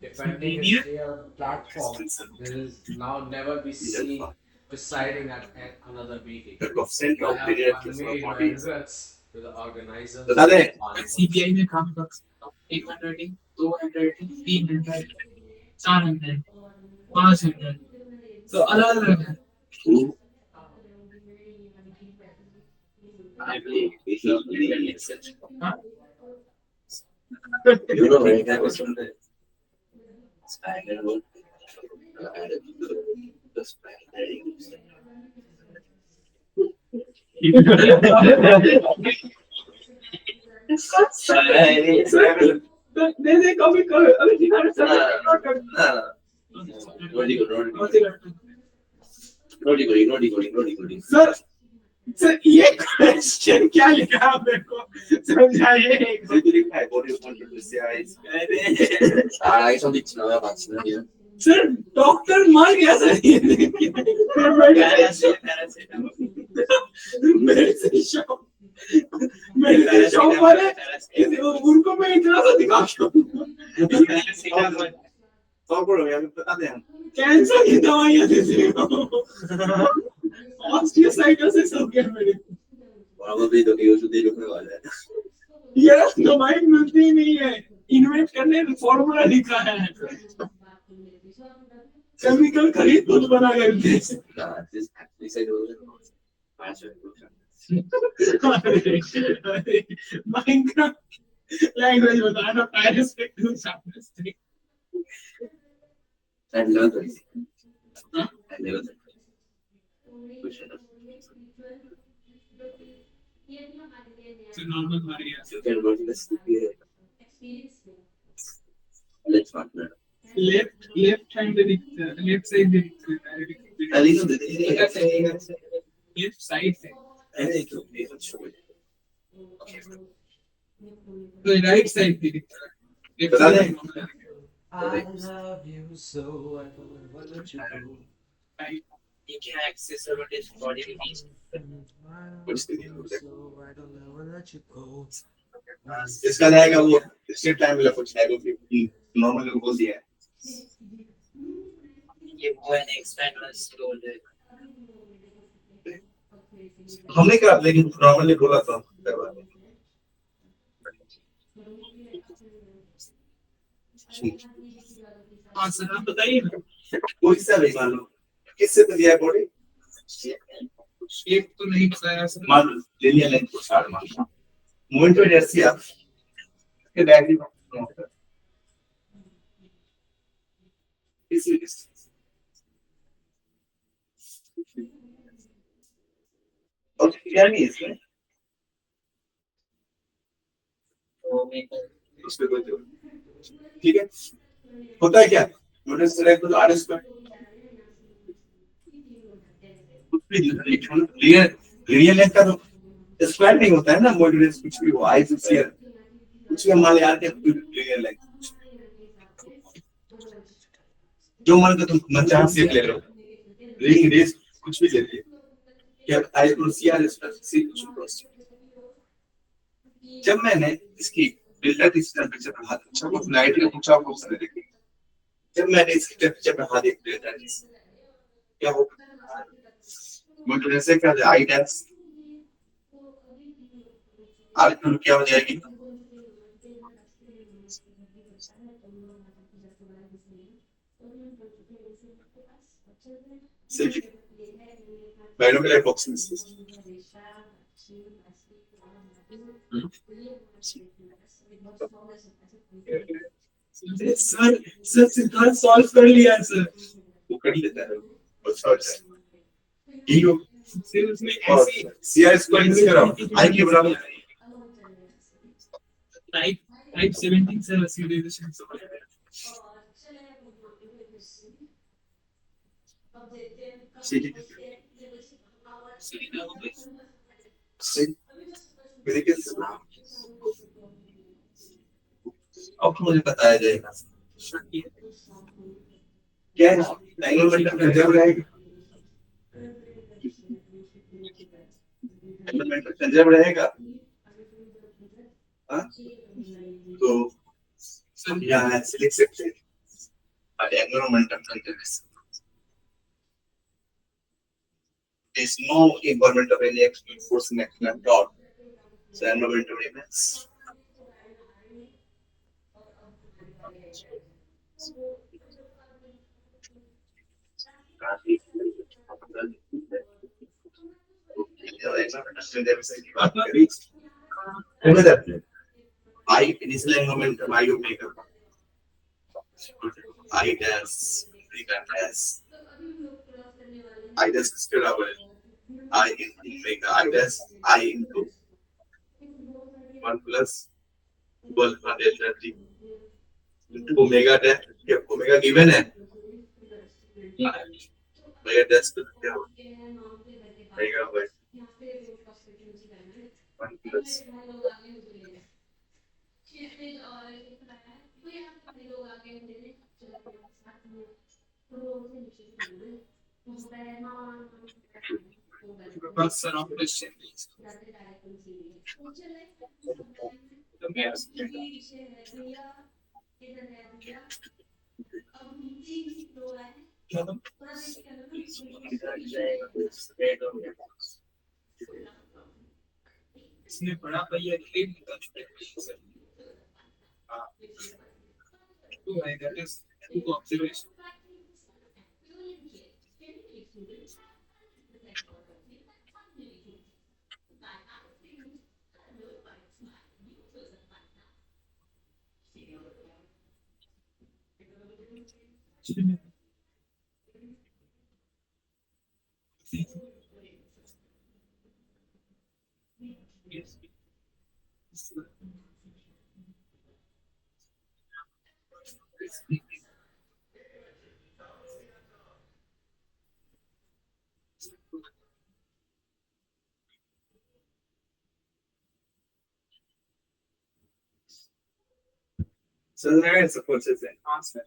defending his clear platform will now never be seen presiding at another meeting. the coefficient I of have linear extension of conveyed my body is regrets to the organizers. बता दें? CPI में काम कर सकता हूँ. 1 handwriting, 2 handwriting, 3 handwriting, 4 handwriting, 5 handwriting. तो अलग अलग है. Who? I believe we should really research. You know, right? That was from the Spaniard word. The Spaniard. they कभी कभी अभी दिखाने से सर सर ये क्वेश्चन क्या लिखा है मेरे को समझाइए सर डॉक्टर मर गया सर मेडिसिन शॉप पर है उनको मैं इतना सा दिखा कैंसर की दवाइयां देते हो ऑस्टियोसाइटोसिस हो गया मेरे ये दवाई मिलती ही नहीं है इन्वेंट करने फॉर्मूला लिखा है केमिकल खरीद खुद बना करके लैंग्वेज बताना Paris normal left hand left side left side से तो राइट साइड पे दिखता है बता दें I love you so I don't want to let you go. You can access our body release. कुछ So I don't want to let you go. इसका जाएगा वो स्टेट टाइम वाला कुछ है वो नॉर्मल को बोल दिया है ये वो है एक्सपेंड वाला स्लोड है हमने करा लेकिन नॉर्मली बोला था करवा हाँ सर आप बताइए ना कोई सा भी मान लो किससे तो दिया बॉडी शेप तो नहीं बताया सर मान लो लिनियर लाइन को स्टार्ट मान लो मूवमेंट ऑफ इनर्शिया के डायग्राम इसी डिस्टेंस और क्या नहीं इसमें तो मैं उसमें कोई ठीक है होता है क्या मोटर से को आर स्क्वायर कुछ भी रियल लेंथ का तो स्क्वायर नहीं होता है ना मॉड्यूलस कुछ भी हो आई कुछ भी मान लिया के रियल लेंथ जो मान के तुम मनचाह सेक ले रहे हो रिंग रेस कुछ भी ले लिए क्या आई क्रॉस आर स्क्वायर सी कुछ क्रॉस जब मैंने इसकी डेल्टा टी टेंपरेचर बढ़ा दिया अच्छा को नाइट का पूछा आपको उसने देखी जब मैंने इसकी टेंपरेचर बढ़ा दी डेल्टा टी क्या होगा मॉड्यूलस से क्या आई डैश आर क्या हो जाएगी सिर्फ बायोलॉजिकल एप्रोक्सीमेशन सर सर सिद्धांत सॉल्व कर लिया है सर वो कर लेता है और सॉल्व ये हो फिर उसमें और ऐसी सीआर स्क्वायर से करो आई के बराबर टाइप 17 से रेसिड्यूशन अब मुझे बताया जाएगा क्या है एंगल कंजर्व रहेगा एंगल कंजर्व रहेगा हाँ तो यहाँ से लिख सकते हैं angle momentum conservation is no involvement of any external force in action at all. So environmental remains. I initially momentum I will make up. I dash, I dash square over I into omega I dash I into 1 plus 1 delta t into omega dash. Yeah, omega given है omega dash तो क्या होगा? omega by 1 plus person of Christian. The mayor's इसने बड़ा भैया clean निकल चुके हैं two है that is two observation yes. So there is a consistent constant.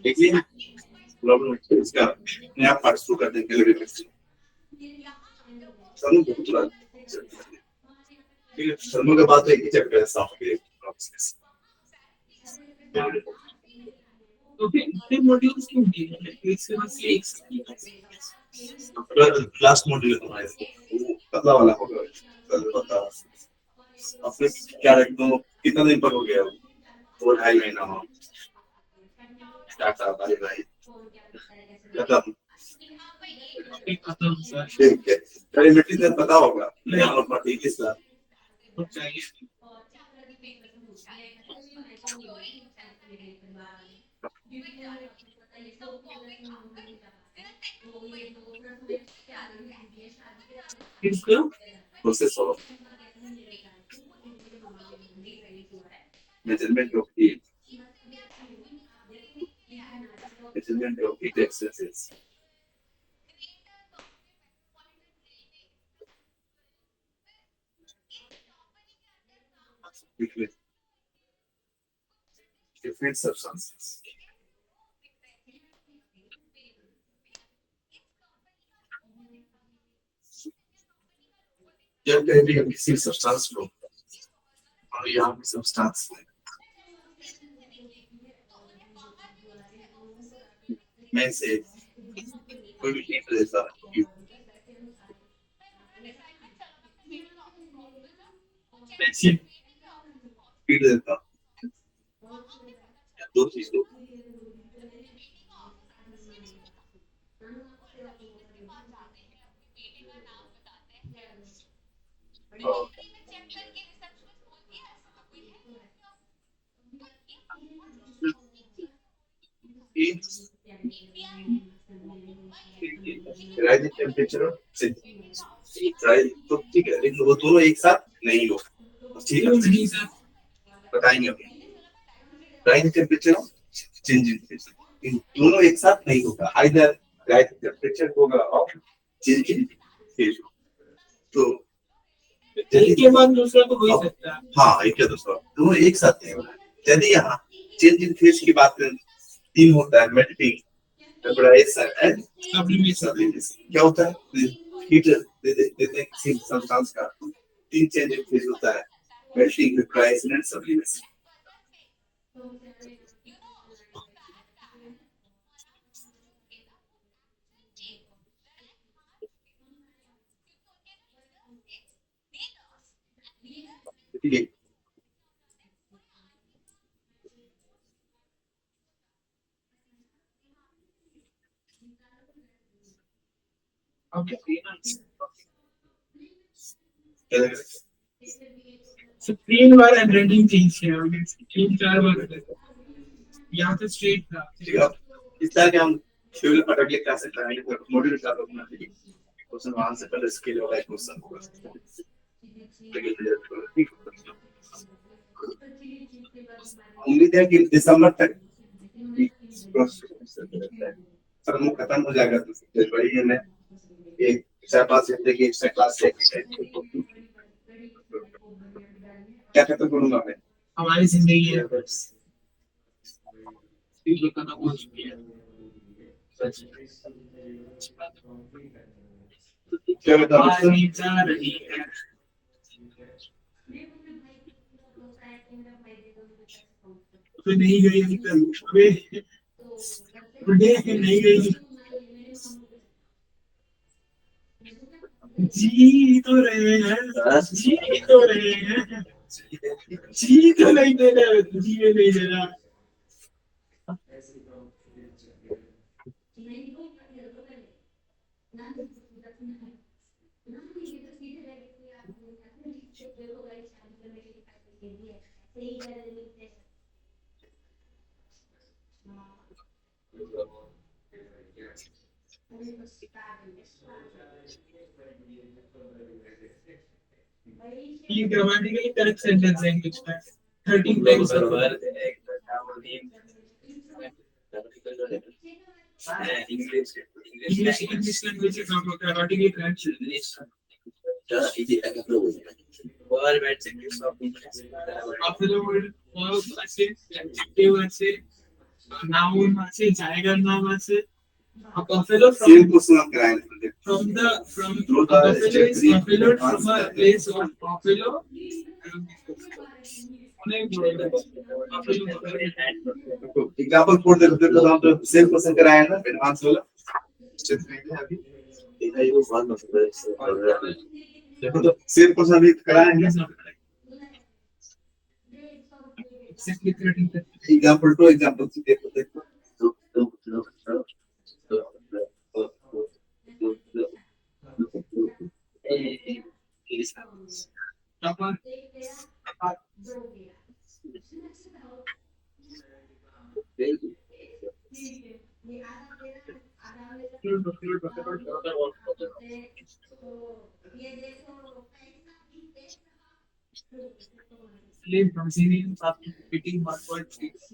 लेकिन प्रॉब्लम इसका नया पार्ट शुरू करने के लिए समूह बहुत रहा ठीक है समूह के बाद एक ही चक्कर है साफ के प्रोसेस तो फिर मॉड्यूल्स क्यों दिए हैं इसके बाद एक क्लास मॉड्यूल तुम्हारे पतला वाला होगा कल पता और फिर क्या रखो कितना दिन पर हो गया 2-2.5 महीना हो टाटा बाय बाय खत्म खत्म सर ठीक है टेलीमेट्री से पता होगा यहाँ पर ठीक है सर तो चाहिए इसको प्रोसेस हो measurement of heat excesses between different substances. जब कभी हम किसी सब्सटेंस को और यहाँ पे सब्सटेंस में से कोई भी हीट देता है ऐसी हीट देता दो चीज दो राइजिंग टेम्परेचर और राइज, तो ठीक है, लेकिन वो दोनों एक साथ नहीं हो, ठीक क्यों है, नहीं सर? बताएंगे अभी। राइजिंग टेम्परेचर और चेंजिंग फेज, इन दोनों एक साथ नहीं होगा, आइदर राइजिंग टेम्परेचर होगा और चेंजिंग फेज। तो एक के बाद दूसरा तो हो ही सकता है। हाँ, एक या दूसरा दोनों एक साथ नहीं होगा। यदि यहाँ चेंज इन फेज की बात करें, तीन होता है, मेल्टिंग, वेपराइजेशन एंड सब्लिमेशन। क्या होता है, हीट देते हैं किसी सब्सटेंस का, तीन चेंज इन फेज होता है, मेल्टिंग, वेपराइजेशन एंड सब्लिमेशन। ठीक है, ओके, सो 3 बार हैंडराइटिंग चेंज किया हमने, 3-4 बार यहाँ तो स्ट्रेट था। ठीक है। इस तरह के हम फ्यूल पर अगले क्लास में कराएंगे, तो मॉड्यूल का अपना क्वेश्चन वहां से पहले स्केल वाला क्वेश्चन होगा। उम्मीद है कि दिसंबर तक समूह खत्म हो जाएगा, तो जनवरी में एक 4-5 घंटे की एक्स्ट्रा क्लास से क्या खत्म करूंगा मैं, हमारी जिंदगी है बस, फील करना बहुत चुकी है। क्या बताऊं आगे जा रही है, तो नहीं गई अभी तक, अबे नहीं गई, जी तो रहे हैं, जी तो रहे हैं, जी तो नहीं दे रहा, जी ये नहीं दे रहा। ये ग्रामेटिकली करेक्ट सेंटेंस है इंग्लिश में, 13 टाइम्स इंग्लिश लैंग्वेज के काम होता है, grammatically correct. After the word verb আছে, adjective আছে, noun আছে, জায়গার নাম আছে। A buffalo सेम क्वेश्चन आप कराएंगे from a Through the buffalo is step buffaloed three, from a place of buffalo. অনেক বড় buffalo एग्जांपल 4 देखो तो हम तो सेम क्वेश्चन कराए ना एडवांस वाला स्टेप 3 में अभी देखो तो सेम क्वेश्चन अभी कराएंगे। exactly 13. एग्जांपल 2 एग्जांपल 3 देखो Proper. Claim from Syrians after repeating 1.6.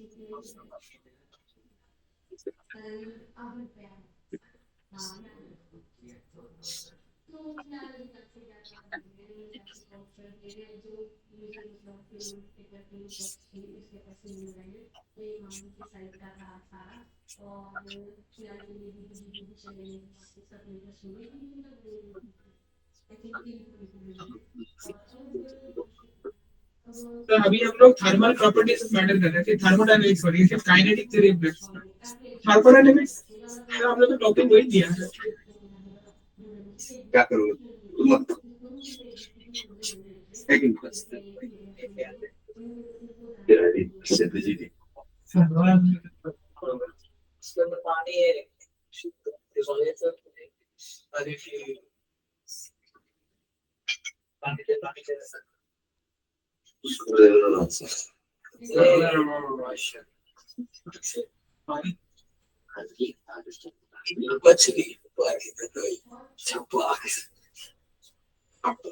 तो अभी हम लोग थर्मल प्रॉपर्टीज मैटर कर रहे थे, थर्मोडायनामिक्स और ये सब काइनेटिक थ्योरी थर्मोडायनामिक्स हम लोग तो टॉपिक वही दिया है। क्या करोगे मछली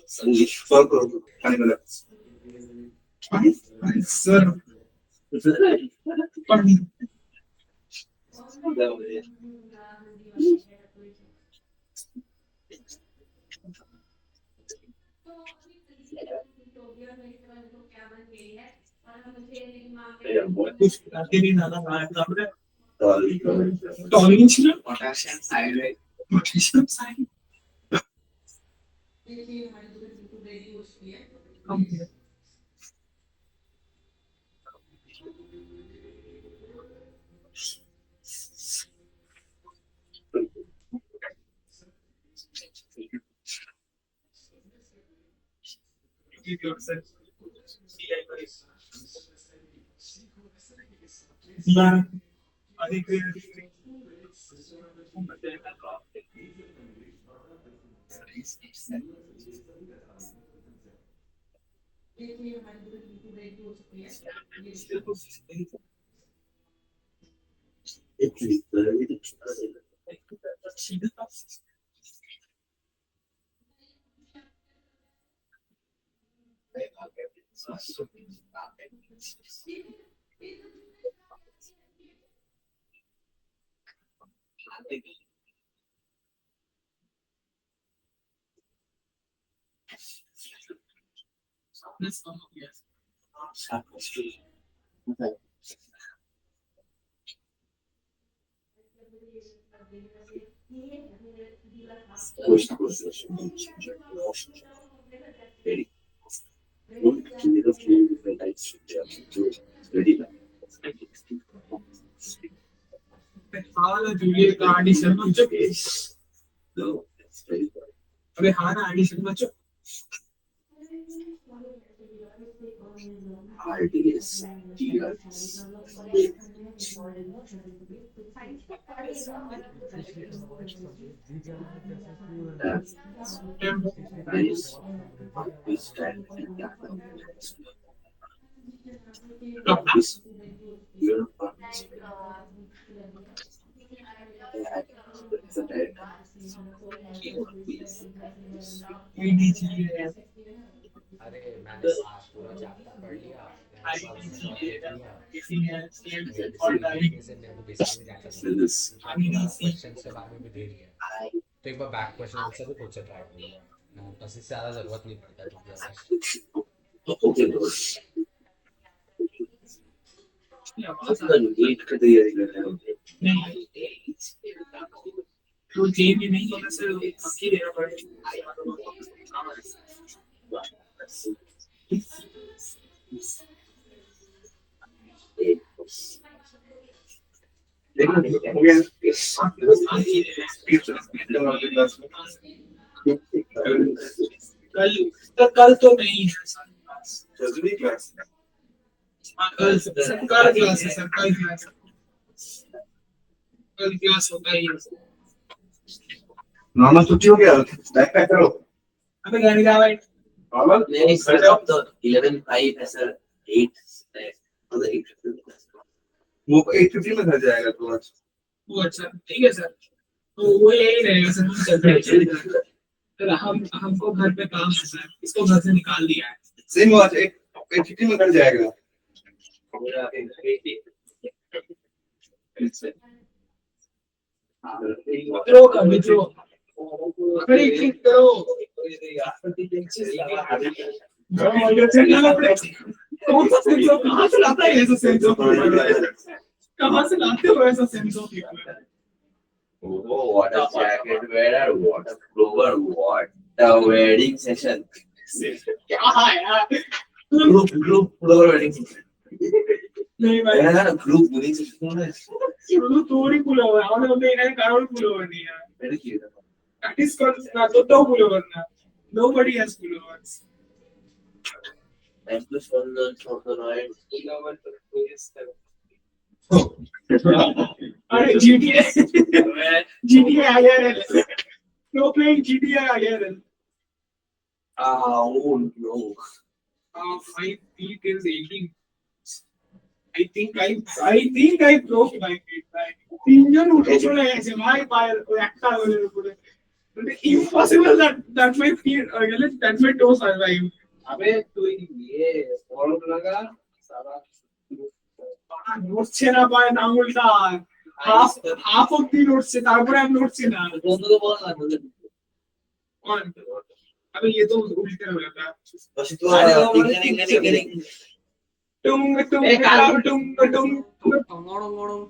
संगीत फॉर करो आणि मला सर पण कुछ करके नहीं ना टॉलरेंस ना पोटेशियम साइड पोटेशियम साइन कम है जूलियट का ऑडिशन बच्चों अबे हाँ ना ऑडिशन बच्चों अरे मैंने आज पूरा चैप्टर पढ़ लिया, मैंने सब शॉर्ट लिख लिया, मेरे तरीके से मेरे को बेसिकली क्या करना है क्वेश्चन के बारे में भी दे रही है, तो एक बार बैक क्वेश्चन आंसर भी खुद से ट्राई करूँगा, बस इससे ज़्यादा ज़रूरत नहीं पड़ता तो चेंज ही नहीं होना सर बाकी देना पड़ेगा कल तो नहीं है कल सरकार क्लास है सरकारी क्लास कल क्लास होता ही है नॉर्मल छुट्टी हो गया बैक पैक करो अबे गाड़ी का भाई नॉर्मल नहीं सर अब तो 11:05 है सर 8 है मतलब 8 वो 8:50 में घर जाएगा तो आज वो अच्छा ठीक है सर तो वो यही रहेगा सर सर हमको घर पे काम है सर इसको घर से निकाल दिया है सेम वो आज 8:50 में घर जाएगा मित्रों का मित्रों खड़ी ठीक करो कौन सा सेंस ऑफ कहाँ से लाता है ऐसा सेंस ऑफ कहाँ से लाते हो ऐसा sense of Oh, what a jacket wearer, what a clover, what a wedding session. क्या है यार Group clover wedding session. नहीं भाई यार group wedding session है. शुरू थोड़ी पुलोवर हमने अपने इन्हें कारण पुलोवर नहीं है Very cute. that is called ना तो पुलोवर ना nobody has pullovers And plus from the night. Pullover तो कोई इसका अरे GTA आ गया रे no playing GTA आ गया रे Oh no. 5 feet is 18 I think I broke my feet back তিনজন উঠে চলে গেছে ভাই পায়ের ওই একটা আঙুলের উপরে ইম্পসিবল দ্যাট মাই ফিট গেলে দ্যাট মাই টো সার্ভাইভ अबे तू ये फॉलो लगा सारा নড়ছে না পায়ে আঙুলটা হাফ অব্দি নড়ছে তারপরে আমি নড়ছি না दोनों को बोलना अबे ये तो उल्टे हो जाता है बस तो अरे वो टिंगरिंग टुंग टुंग ए, काल- टुंग टुंग Ngorong, ngorong.